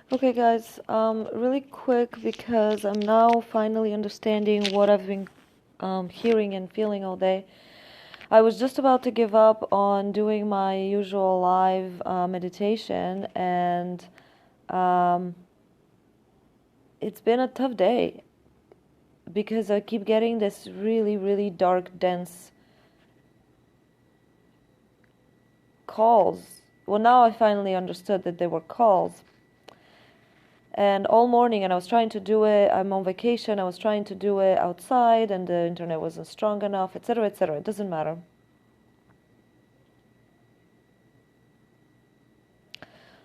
Okay, guys, really quick because I'm now finally understanding what I've been hearing and feeling all day. I was just about to give up on doing my usual live meditation, and um, it's been a tough day because I keep getting this really, really dark, dense calls. Well, now I finally understood that they were calls. And all morning, and I was trying to do it. I'm on vacation. I was trying to do it outside, and the internet wasn't strong enough, etc., etc. It doesn't matter.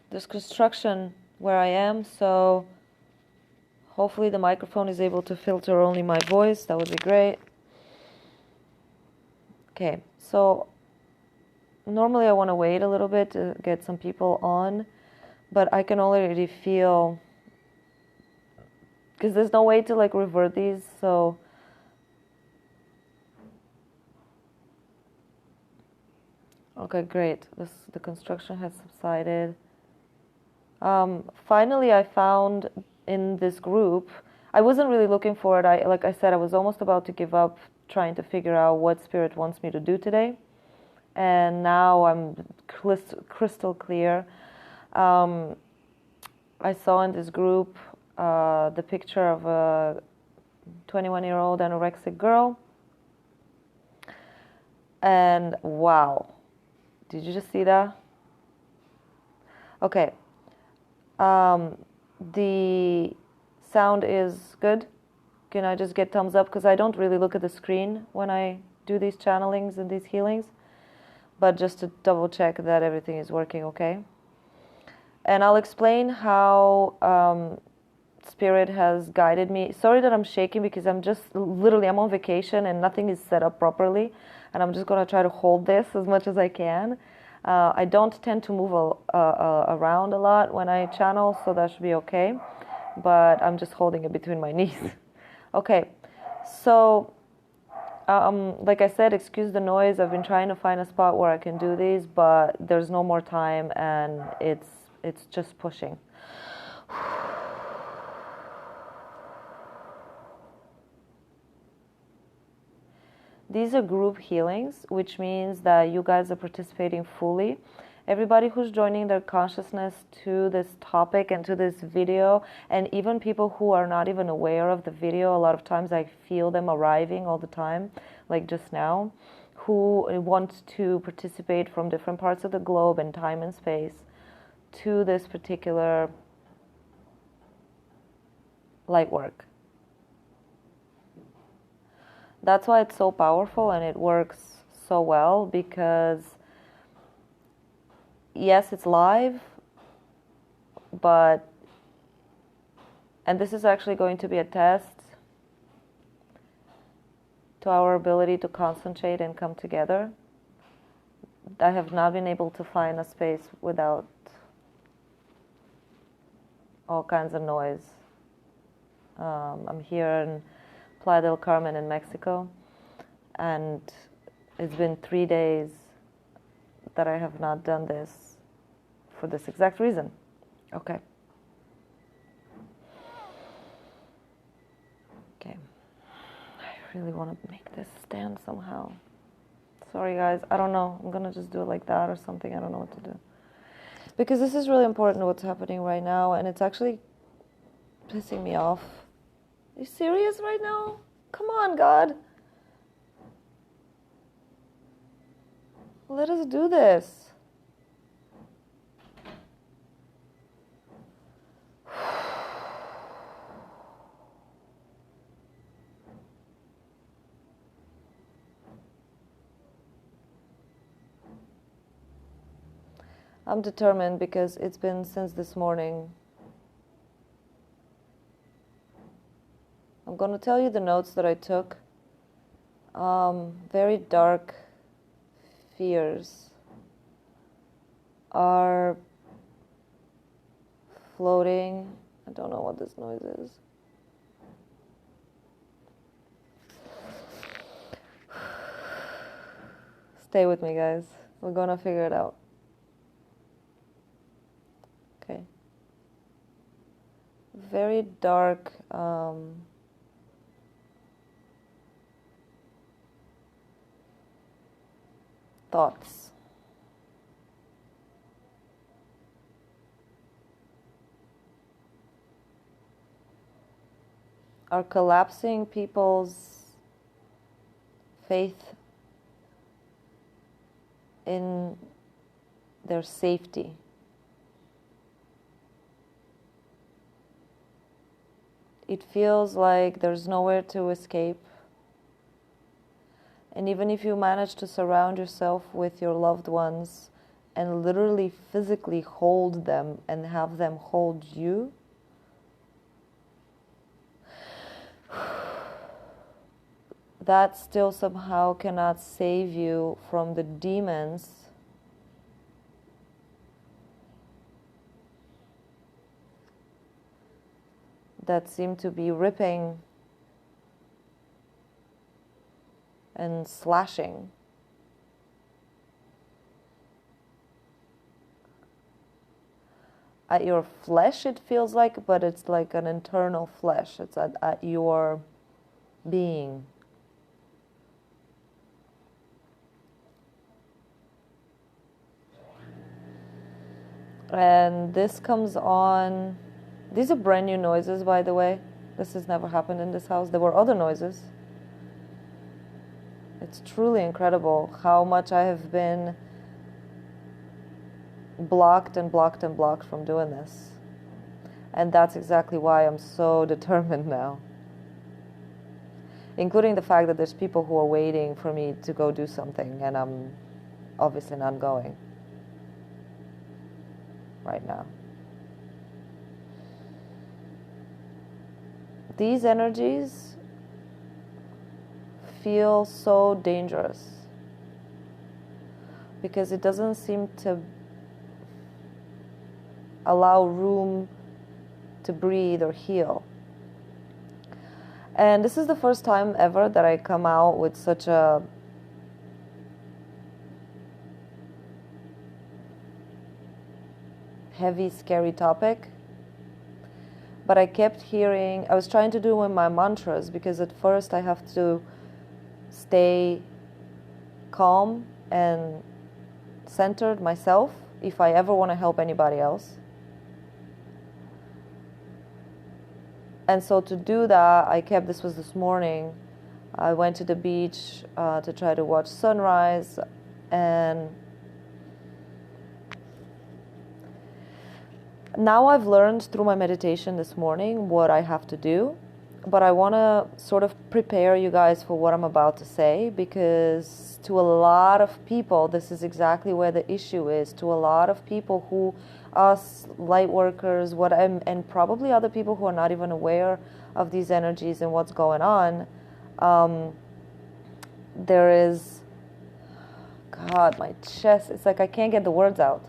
There's construction where I am, so hopefully the microphone is able to filter only my voice. That would be great. Okay, so normally I want to wait a little bit to get some people on, but I can already feel, because there's no way to like revert these, so okay, great. The construction has subsided. Finally, I found in this group, I wasn't really looking for it. Like I said, I was almost about to give up trying to figure out what Spirit wants me to do today. And now I'm crystal clear. I saw in this group the picture of a 21-year-old anorexic girl. And wow, did you just see that? Okay. The sound is good. Can I just get thumbs up? Because I don't really look at the screen when I do these channelings and these healings, but just to double check that everything is working okay. And I'll explain how Spirit has guided me. Sorry that I'm shaking because I'm on vacation and nothing is set up properly, and I'm just going to try to hold this as much as I can. I don't tend to move around a lot when I channel, so that should be okay. But I'm just holding it between my knees. Okay, so like I said, excuse the noise. I've been trying to find a spot where I can do these, but there's no more time, and it's just pushing. These are group healings, which means that you guys are participating fully. Everybody who's joining their consciousness to this topic and to this video, and even people who are not even aware of the video, a lot of times I feel them arriving all the time, like just now, who want to participate from different parts of the globe and time and space to this particular light work. That's why it's so powerful and it works so well, because yes, it's live, but, and this is actually going to be a test to our ability to concentrate and come together. I have not been able to find a space without all kinds of noise. I'm here in Playa del Carmen in Mexico, and it's been 3 days that I have not done this for this exact reason. Okay. Okay. I really want to make this stand somehow. Sorry guys, I don't know. I'm gonna just do it like that or something. I don't know what to do. Because this is really important what's happening right now, and it's actually pissing me off. Are you serious right now? Come on, God. Let us do this. I'm determined because it's been since this morning. I'm going to tell you the notes that I took. Very dark fears are floating. I don't know what this noise is. Stay with me, guys. We're gonna figure it out. Okay. very dark thoughts. Are collapsing people's faith in their safety. It feels like there's nowhere to escape. And even if you manage to surround yourself with your loved ones and literally physically hold them and have them hold you, that still somehow cannot save you from the demons that seem to be ripping and slashing. At your flesh, it feels like, but it's like an internal flesh. It's at your being. And this comes on. These are brand new noises, by the way. This has never happened in this house. There were other noises. It's truly incredible how much I have been blocked and blocked and blocked from doing this. And that's exactly why I'm so determined now. Including the fact that there's people who are waiting for me to go do something, and I'm obviously not going right now. These energies feel so dangerous because it doesn't seem to allow room to breathe or heal. And this is the first time ever that I come out with such a heavy, scary topic. But I kept hearing, I was trying to do with my mantras, because at first I have to stay calm and centered myself if I ever want to help anybody else. And so to do that, this was this morning, I went to the beach to try to watch sunrise, and now I've learned through my meditation this morning what I have to do, but I want to sort of prepare you guys for what I'm about to say, because to a lot of people, this is exactly where the issue is. To a lot of people who, us light workers, and probably other people who are not even aware of these energies and what's going on, there is, God, my chest, it's like I can't get the words out.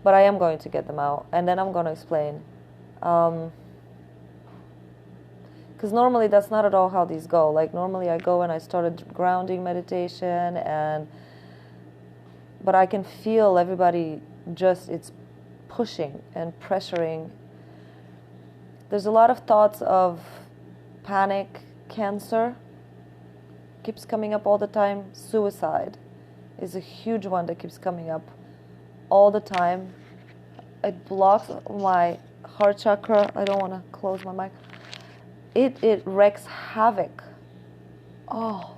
But I am going to get them out, and then I'm going to explain. Because normally that's not at all how these go. Like normally I go and I started grounding meditation, but I can feel everybody it's pushing and pressuring. There's a lot of thoughts of panic, cancer, keeps coming up all the time. Suicide is a huge one that keeps coming up all the time. It blocks my heart chakra. I don't want to close my mic. It wreaks havoc. Oh.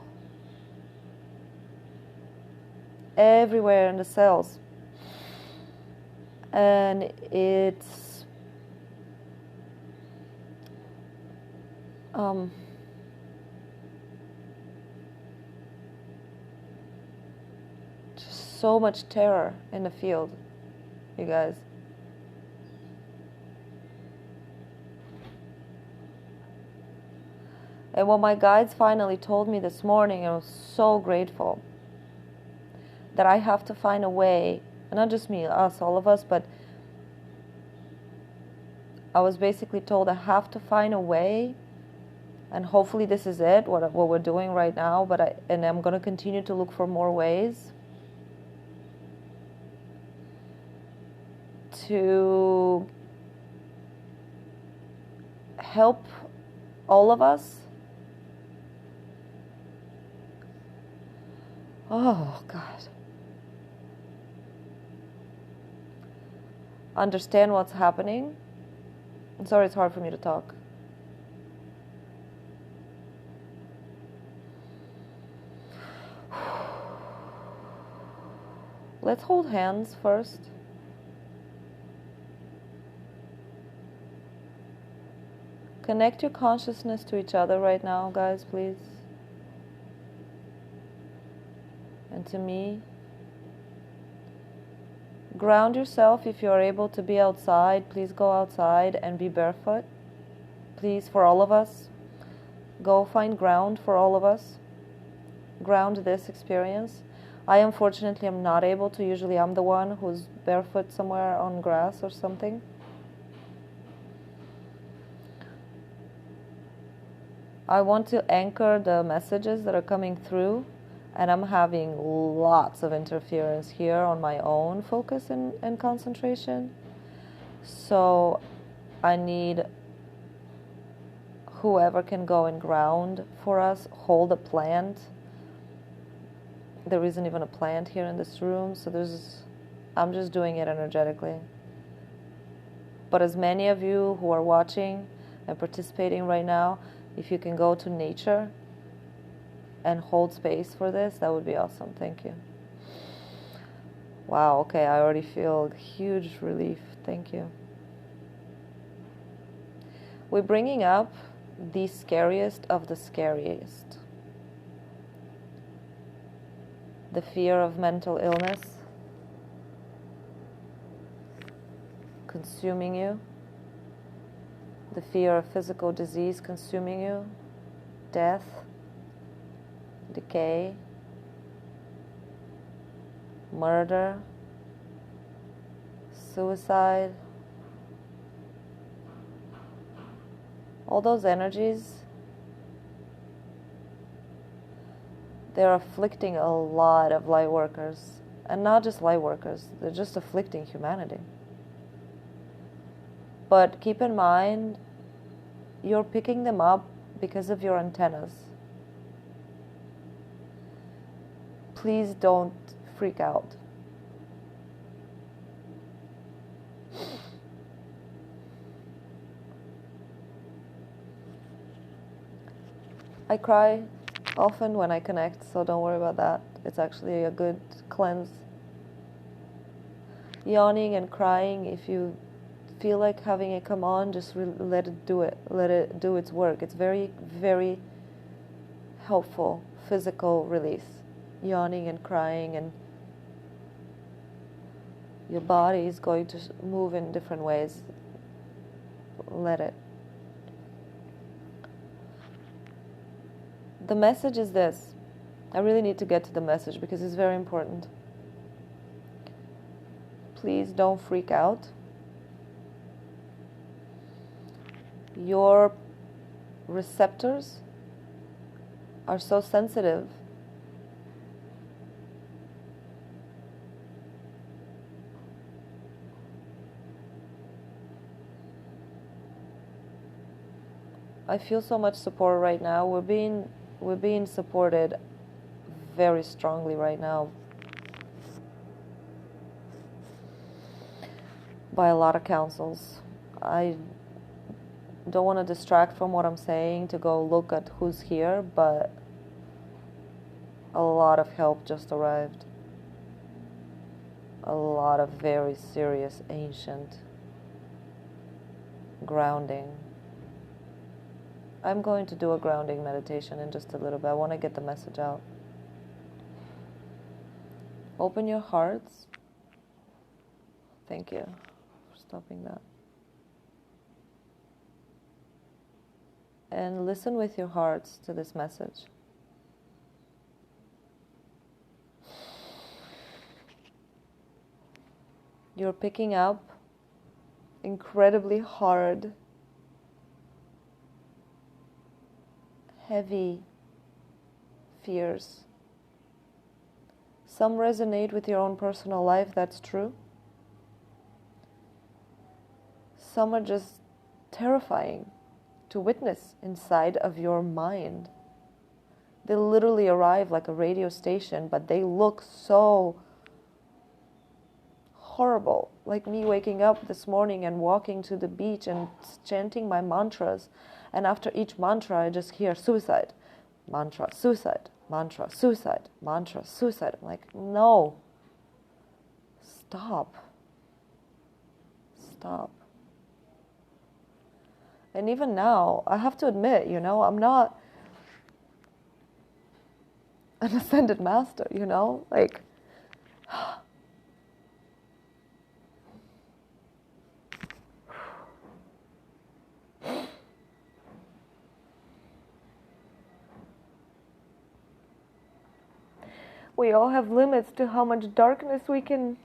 Everywhere in the cells. And it's just so much terror in the field, you guys. And what my guides finally told me this morning, I was so grateful, that I have to find a way, and not just me, us, all of us, but I was basically told I have to find a way, and hopefully this is it, what we're doing right now, and I'm going to continue to look for more ways to help all of us. Oh, God. Understand what's happening. I'm sorry, it's hard for me to talk. Let's hold hands first. Connect your consciousness to each other right now, guys, please. And to me. Ground yourself. If you're able to be outside, please go outside and be barefoot. Please, for all of us. Go find ground for all of us. Ground this experience. I unfortunately am not able to. Usually I'm the one who's barefoot somewhere on grass or something. I want to anchor the messages that are coming through, and I'm having lots of interference here on my own focus and concentration. So I need whoever can go and ground for us, hold a plant. There isn't even a plant here in this room, so I'm just doing it energetically. But as many of you who are watching and participating right now, if you can go to nature and hold space for this, that would be awesome. Thank you. Wow, okay, I already feel huge relief. Thank you. We're bringing up the scariest of the scariest. The fear of mental illness consuming you. The fear of physical disease consuming you. Death. Decay. Murder. Suicide. All those energies, they're afflicting a lot of light workers. And not just light workers, they're just afflicting humanity. But keep in mind, you're picking them up because of your antennas. Please don't freak out. I cry often when I connect, so don't worry about that. It's actually a good cleanse. Yawning and crying, if you feel like having it come on, just let it do it. Let it do its work. It's very, very helpful physical release. Yawning and crying, and your body is going to move in different ways. Let it. The message is this. I really need to get to the message because it's very important. Please don't freak out. Your receptors are so sensitive. I feel so much support right now. We're being supported very strongly right now by a lot of councils. I don't want to distract from what I'm saying to go look at who's here, but a lot of help just arrived. A lot of very serious, ancient grounding. I'm going to do a grounding meditation in just a little bit. I want to get the message out. Open your hearts. Thank you for stopping that. And listen with your hearts to this message. You're picking up incredibly hard, heavy fears. Some resonate with your own personal life, that's true. Some are just terrifying. to witness inside of your mind. They literally arrive like a radio station, but they look so horrible. Like me waking up this morning and walking to the beach and chanting my mantras. And after each mantra, I just hear suicide, mantra, suicide, mantra, suicide, mantra, suicide. I'm like, no, stop. Stop. And even now, I have to admit, I'm not an ascended master, like, we all have limits to how much darkness we can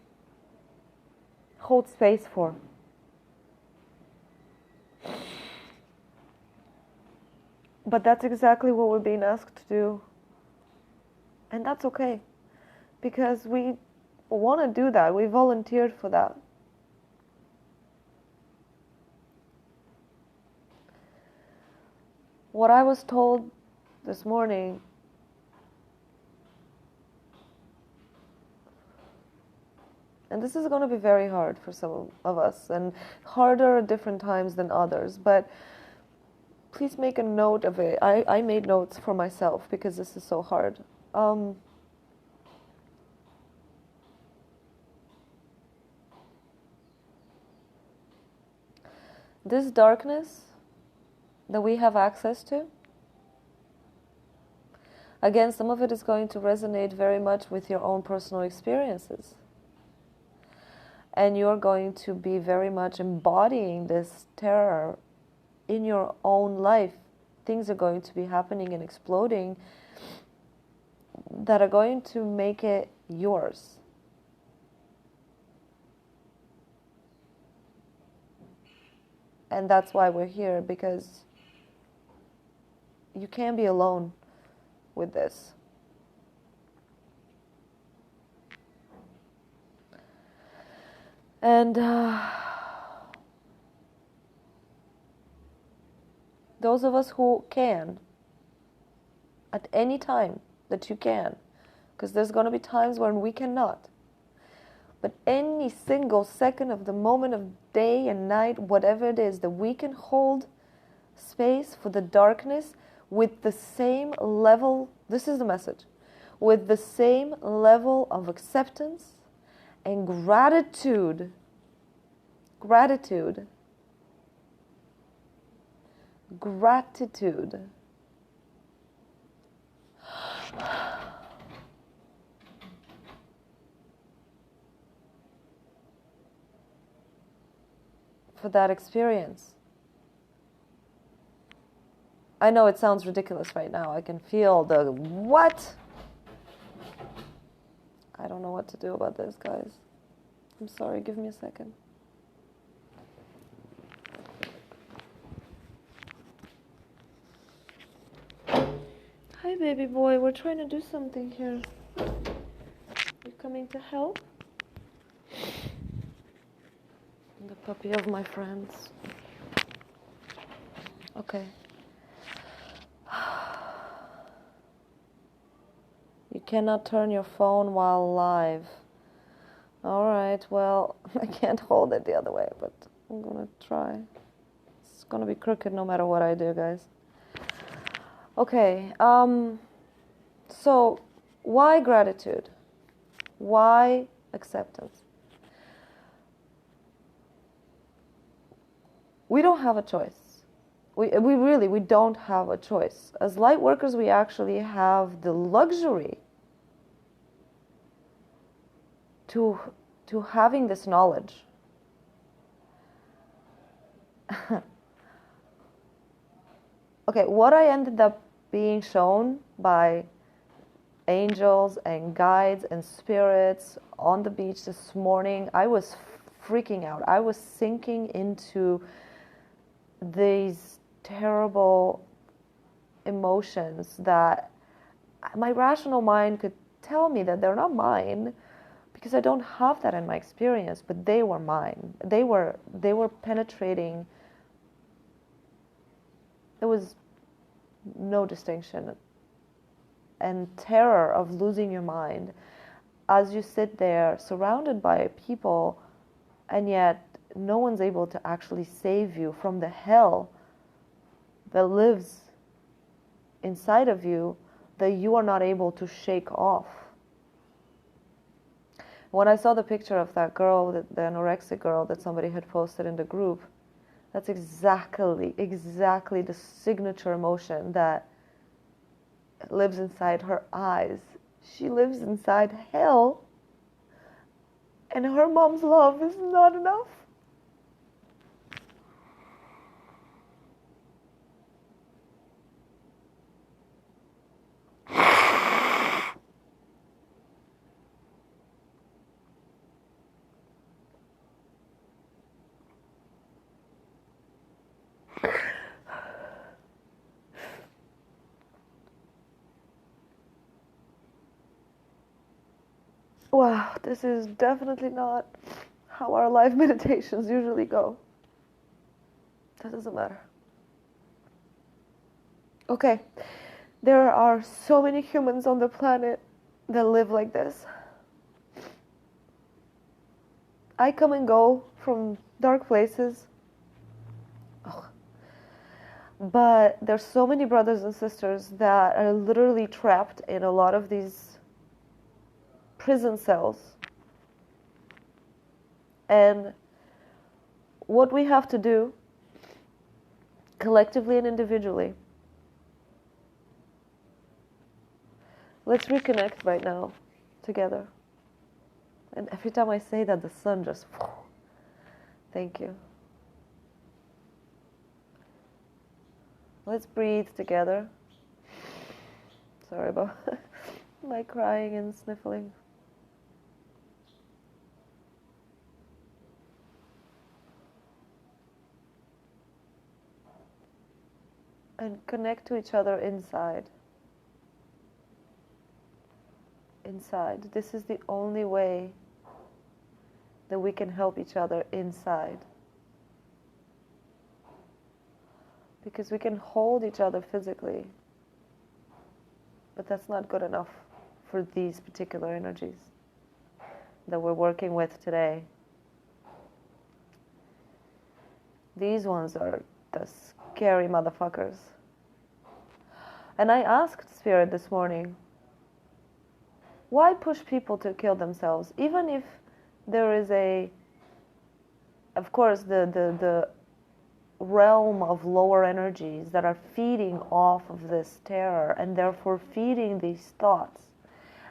hold space for. But that's exactly what we're being asked to do. And that's okay. Because we want to do that. We volunteered for that. What I was told this morning, and this is going to be very hard for some of us, and harder at different times than others, but please make a note of it. I made notes for myself because this is so hard. This darkness that we have access to, again, some of it is going to resonate very much with your own personal experiences. And you're going to be very much embodying this terror in your own life. Things are going to be happening and exploding that are going to make it yours. And that's why we're here, because you can't be alone with this. And those of us who can, at any time that you can, because there's going to be times when we cannot, but any single second of the moment of day and night, whatever it is, that we can hold space for the darkness with the same level, this is the message, with the same level of acceptance and gratitude for that experience. I know it sounds ridiculous right now. I can feel the what? I don't know what to do about this, guys. I'm sorry, give me a second. Hi, baby boy. We're trying to do something here. You coming to help? The puppy of my friends. Okay. You cannot turn your phone while live. Alright, well, I can't hold it the other way, but I'm gonna try. It's gonna be crooked no matter what I do, guys. Okay, so why gratitude? Why acceptance? We don't have a choice. We don't have a choice. As light workers, we actually have the luxury to having this knowledge. Okay, what I ended up being shown by angels and guides and spirits on the beach this morning, I was freaking out. I was sinking into these terrible emotions that my rational mind could tell me that they're not mine, because I don't have that in my experience, but they were mine. They were penetrating There was no distinction and terror of losing your mind as you sit there surrounded by people, and yet no one's able to actually save you from the hell that lives inside of you that you are not able to shake off. When I saw the picture of that girl, the anorexic girl that somebody had posted in the group, that's exactly the signature emotion that lives inside her eyes. She lives inside hell, and her mom's love is not enough. Wow, this is definitely not how our live meditations usually go. That doesn't matter. Okay, there are so many humans on the planet that live like this. I come and go from dark places. Ugh. But there's so many brothers and sisters that are literally trapped in a lot of these prison cells. And what we have to do, collectively and individually, let's reconnect right now together. And every time I say that, the sun just... Thank you. Let's breathe together. Sorry about my crying and sniffling. And connect to each other inside. Inside. This is the only way that we can help each other inside. Because we can hold each other physically, but that's not good enough for these particular energies that we're working with today. These ones are the scary motherfuckers. And I asked Spirit this morning, why push people to kill themselves? Even if there is of course, the realm of lower energies that are feeding off of this terror and therefore feeding these thoughts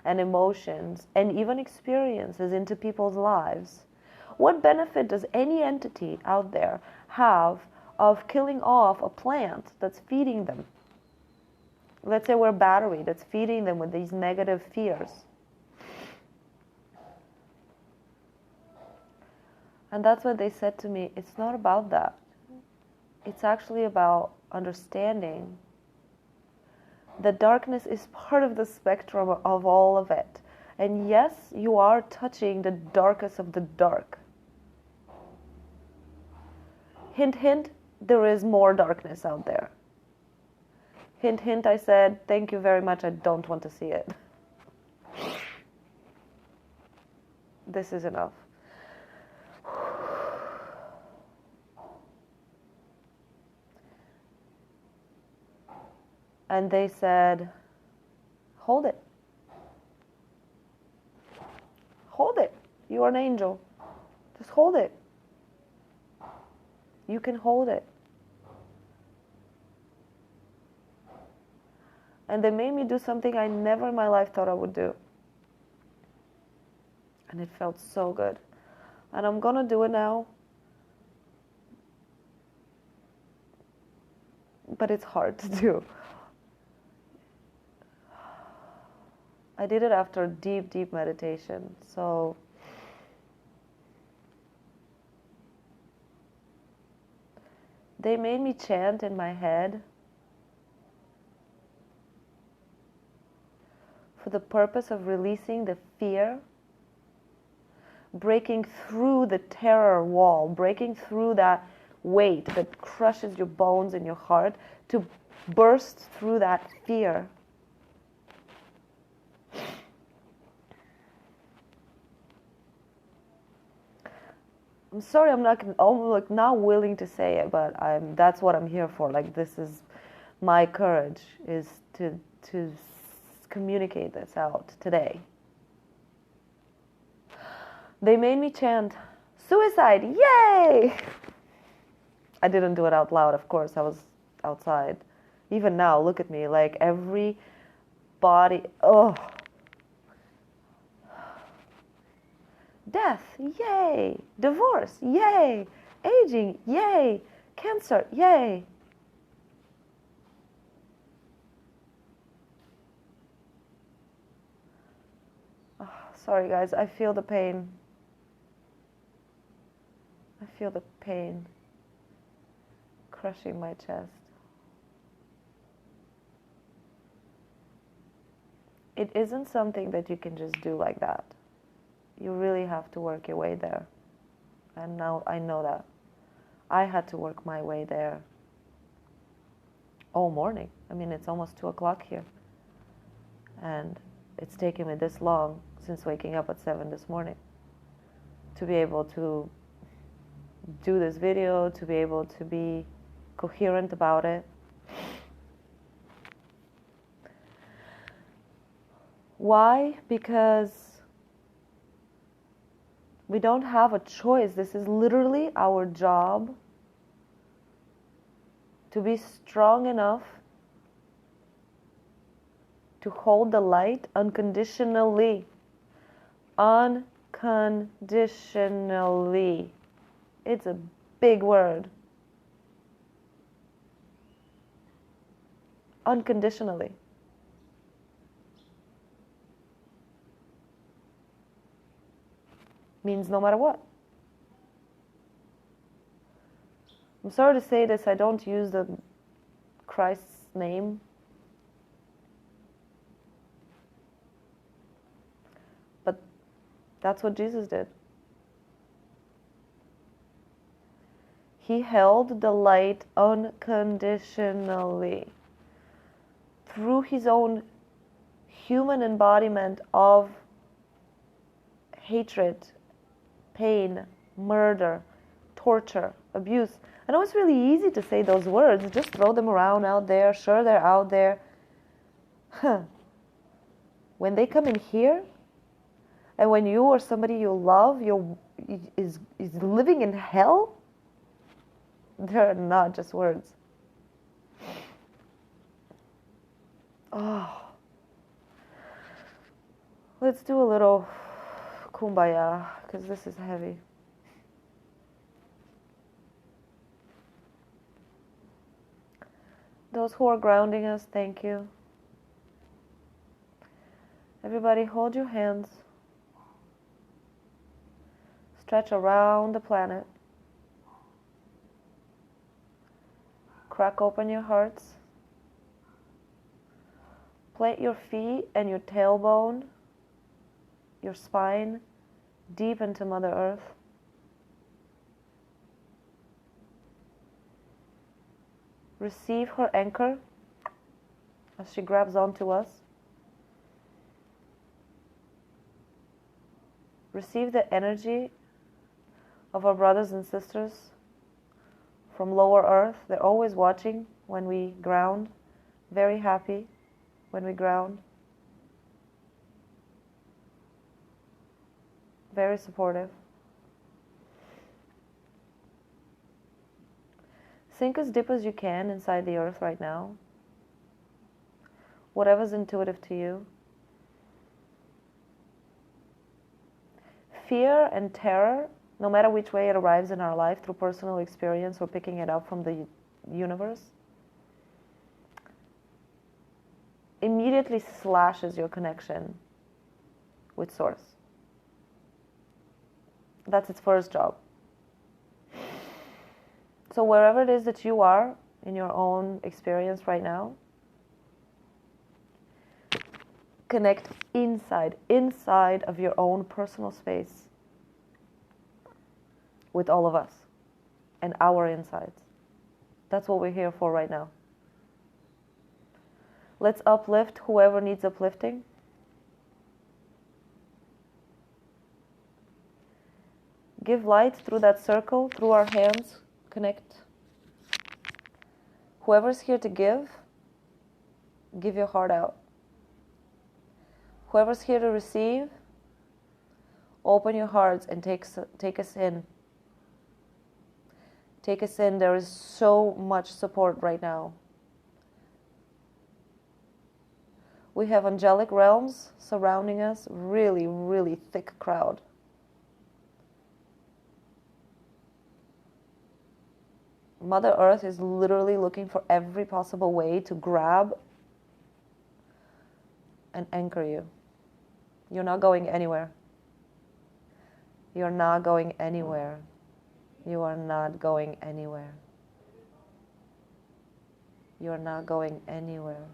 and emotions and even experiences into people's lives. What benefit does any entity out there have of killing off a plant that's feeding them? Let's say we're a battery that's feeding them with these negative fears. And that's what they said to me. It's not about that. It's actually about understanding that darkness is part of the spectrum of all of it. And yes, you are touching the darkest of the dark. Hint, hint, there is more darkness out there. Hint, hint, I said, thank you very much, I don't want to see it. This is enough. And they said, hold it. Hold it. You are an angel. Just hold it. You can hold it. And they made me do something I never in my life thought I would do. And it felt so good. And I'm going to do it now. But it's hard to do. I did it after deep, deep meditation. So they made me chant in my head for the purpose of releasing the fear, breaking through the terror wall, breaking through that weight that crushes your bones and your heart to burst through that fear. I'm sorry, I'm like not willing to say it, but that's what I'm here for. Like, this is my courage, is to communicate this out today. They made me chant suicide, yay! I didn't do it out loud, of course. I was outside. Even now, look at me, like every body, death, yay! Divorce, yay! Aging, yay! Cancer, yay! Oh, sorry guys, I feel the pain. I feel the pain crushing my chest. It isn't something that you can just do like that. You really have to work your way there. And now I know that. I had to work my way there all morning. I mean, it's almost 2 o'clock here. And it's taken me this long since waking up at 7 this morning to be able to do this video, to be able to be coherent about it. Why? Because we don't have a choice. This is literally our job to be strong enough to hold the light unconditionally. Unconditionally. It's a big word. Unconditionally. Means no matter what. I'm sorry to say this, I don't use the Christ's name. But that's what Jesus did. He held the light unconditionally through his own human embodiment of hatred, pain, murder, torture, abuse. I know it's really easy to say those words, just throw them around out there, sure they're out there. When they come in here, and when you or somebody you love is living in hell, they're not just words. Oh. Let's do a little kumbaya, because this is heavy. Those who are grounding us, thank you. Everybody hold your hands. Stretch around the planet. Crack open your hearts. Plant your feet and your tailbone, your spine, deep into Mother Earth. Receive her anchor as she grabs onto us. Receive the energy of our brothers and sisters from lower earth. They're always watching when we ground, very happy when we ground, very supportive. Sink as deep as you can inside the earth right now. Whatever's intuitive to you. Fear and terror, no matter which way it arrives in our life, through personal experience or picking it up from the universe, immediately slashes your connection with Source. That's its first job. So wherever it is that you are in your own experience right now, connect inside of your own personal space with all of us. and our insides. That's what we're here for right now. Let's uplift whoever needs uplifting. Give light through that circle, through our hands. Connect. Whoever's here to give your heart out. Whoever's here to receive, open your hearts and take us in. Take us in. There is so much support right now. We have angelic realms surrounding us, really, really thick crowd. Mother Earth is literally looking for every possible way to grab and anchor you. You're not going anywhere. You're not going anywhere. You are not going anywhere. You are not going anywhere.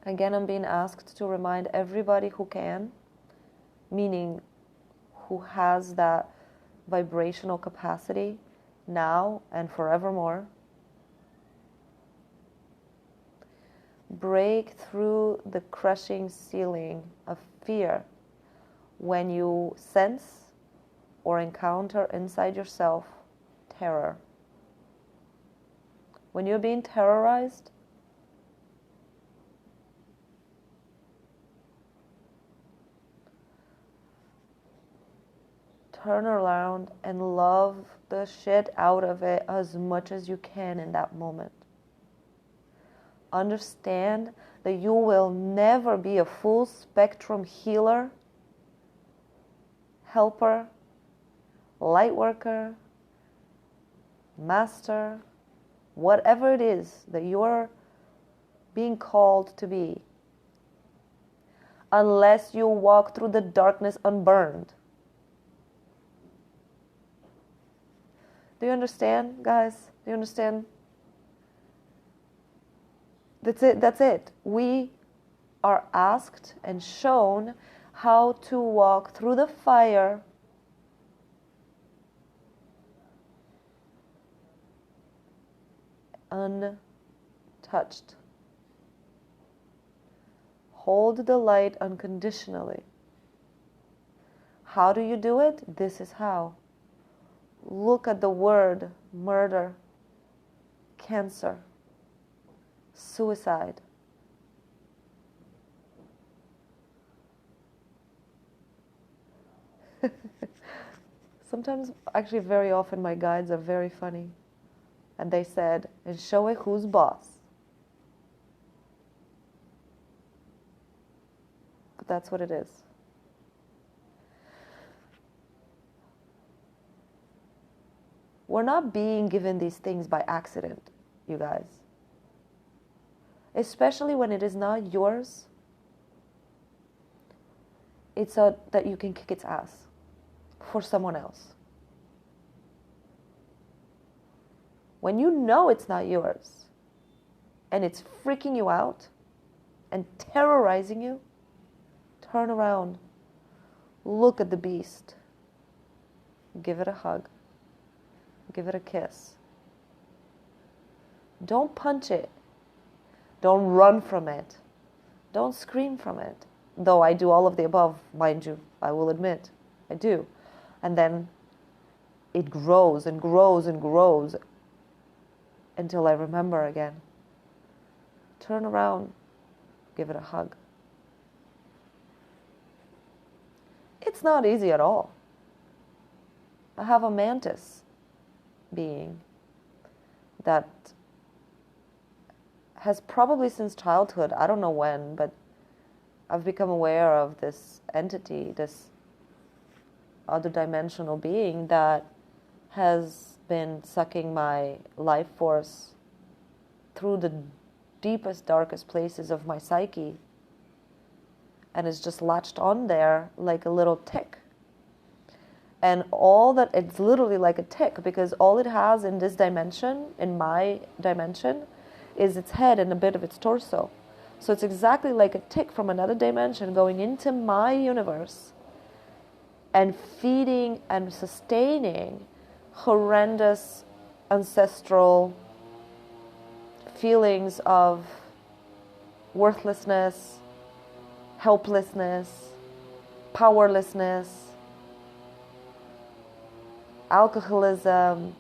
Again, I'm being asked to remind everybody who can, meaning who has that vibrational capacity now and forevermore, break through the crushing ceiling of fear when you sense or encounter inside yourself terror. When you're being terrorized, turn around and love the shit out of it as much as you can in that moment. Understand that you will never be a full spectrum healer, helper, light worker, master, whatever it is that you're being called to be, unless you walk through the darkness unburned. Do you understand, guys? Do you understand? That's it. We are asked and shown how to walk through the fire untouched. Hold the light unconditionally. How do you do it? This is how. Look at the word murder, cancer, suicide. Sometimes, actually very often, my guides are very funny. And they said, and show it who's boss. But that's what it is. We're not being given these things by accident, you guys. Especially when it is not yours. It's that you can kick its ass for someone else. When you know it's not yours and it's freaking you out and terrorizing you, turn around, look at the beast, give it a hug. Give it a kiss. Don't punch it. Don't run from it. Don't scream from it. Though I do all of the above, mind you, I will admit. I do. And then it grows and grows and grows until I remember again. Turn around. Give it a hug. It's not easy at all. I have a mantis being that has probably since childhood, I don't know when, but I've become aware of this entity, this other dimensional being that has been sucking my life force through the deepest, darkest places of my psyche and is just latched on there like a little tick And all that, it's literally like a tick, because all it has in this dimension, in my dimension, is its head and a bit of its torso. So it's exactly like a tick from another dimension going into my universe and feeding and sustaining horrendous ancestral feelings of worthlessness, helplessness, powerlessness, alcoholism,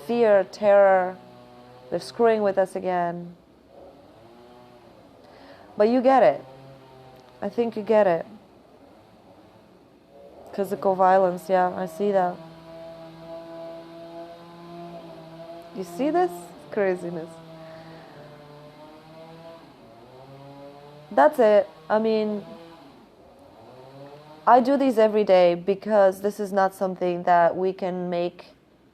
fear, terror. They're screwing with us again. But you get it. I think you get it. Physical violence, yeah, I see that. You see this? Craziness. That's it. I mean, I do these every day because this is not something that we can make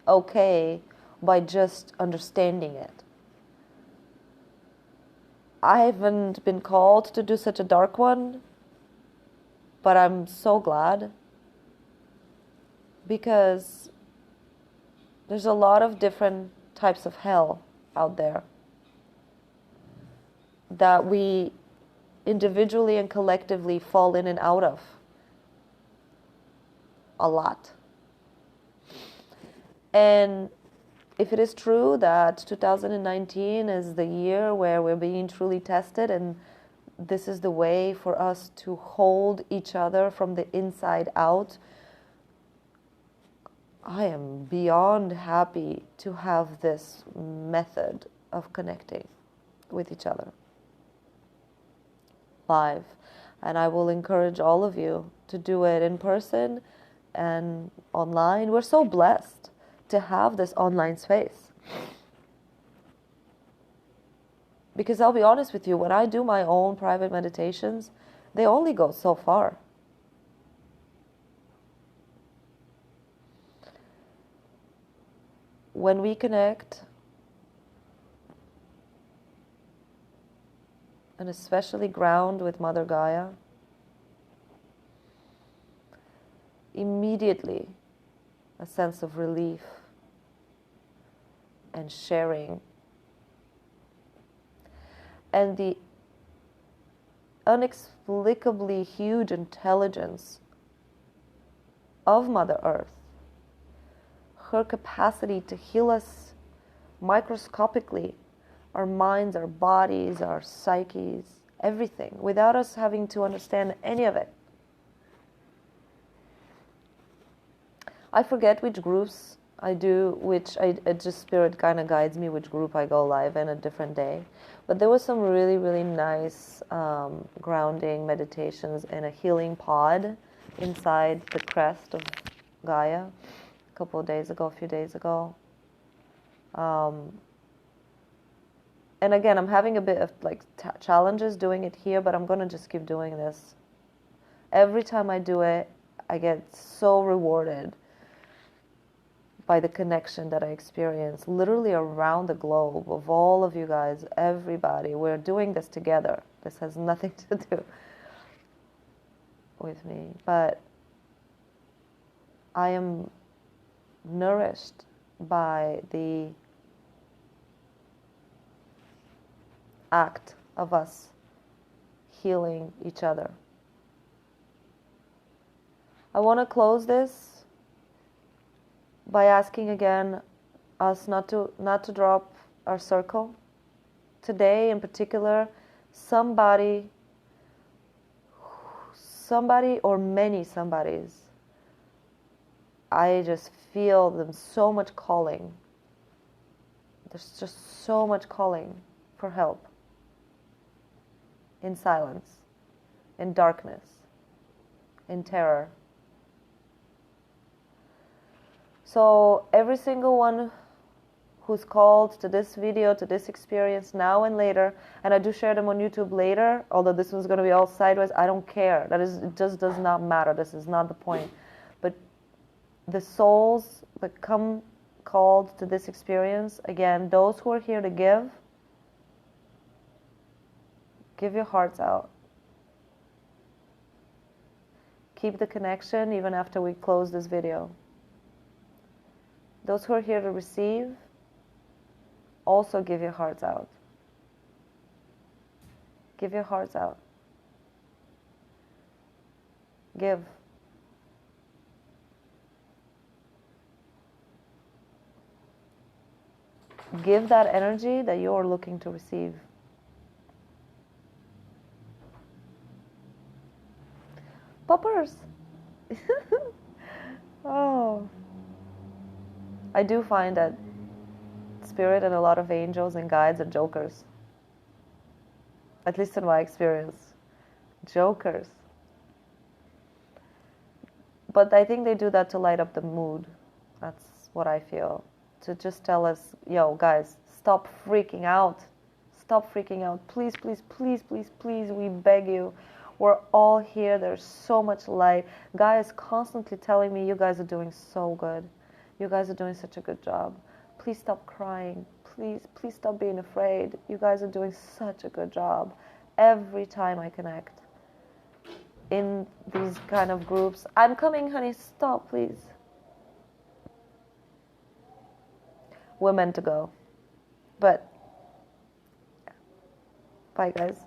okay by just understanding it. I haven't been called to do such a dark one, but I'm so glad, because there's a lot of different types of hell out there that we individually and collectively fall in and out of a lot. And if it is true that 2019 is the year where we're being truly tested, and this is the way for us to hold each other from the inside out, I am beyond happy to have this method of connecting with each other live. And I will encourage all of you to do it in person and online. We're so blessed to have this online space. Because I'll be honest with you, when I do my own private meditations, they only go so far. When we connect, and especially ground with Mother Gaia, immediately a sense of relief and sharing, and the inexplicably huge intelligence of Mother Earth, her capacity to heal us microscopically, our minds, our bodies, our psyches, everything, without us having to understand any of it. I forget which groups I do, it just Spirit kind of guides me which group I go live in a different day. But there was some really, really nice grounding meditations in a healing pod inside the crest of Gaia a few days ago. And again, I'm having a bit of challenges doing it here, but I'm going to just keep doing this. Every time I do it, I get so rewarded by the connection that I experience literally around the globe of all of you guys, everybody. We're doing this together. This has nothing to do with me, but I am nourished by the act of us healing each other. I want to close this by asking again us not to drop our circle. Today in particular, somebody or many somebodies, I just feel them so much calling. There's just so much calling for help. In silence, in darkness, in terror. So every single one who's called to this video, to this experience now and later, and I do share them on YouTube later, although this one's going to be all sideways, I don't care. It just does not matter. This is not the point. But the souls that come called to this experience, again, those who are here to give your hearts out. Keep the connection even after we close this video. Those who are here to receive, also give your hearts out. Give your hearts out. Give. Give that energy that you're looking to receive. Poppers! Oh. I do find that Spirit and a lot of angels and guides are jokers. At least in my experience. Jokers. But I think they do that to light up the mood. That's what I feel. To just tell us, yo, guys, stop freaking out. Stop freaking out. Please, please, please, please, please, we beg you. We're all here. There's so much light. Guy is constantly telling me, you guys are doing so good. You guys are doing such a good job. Please stop crying. Please, please stop being afraid. You guys are doing such a good job. Every time I connect in these kind of groups, I'm coming, honey, stop, please. We're meant to go. But, bye, guys.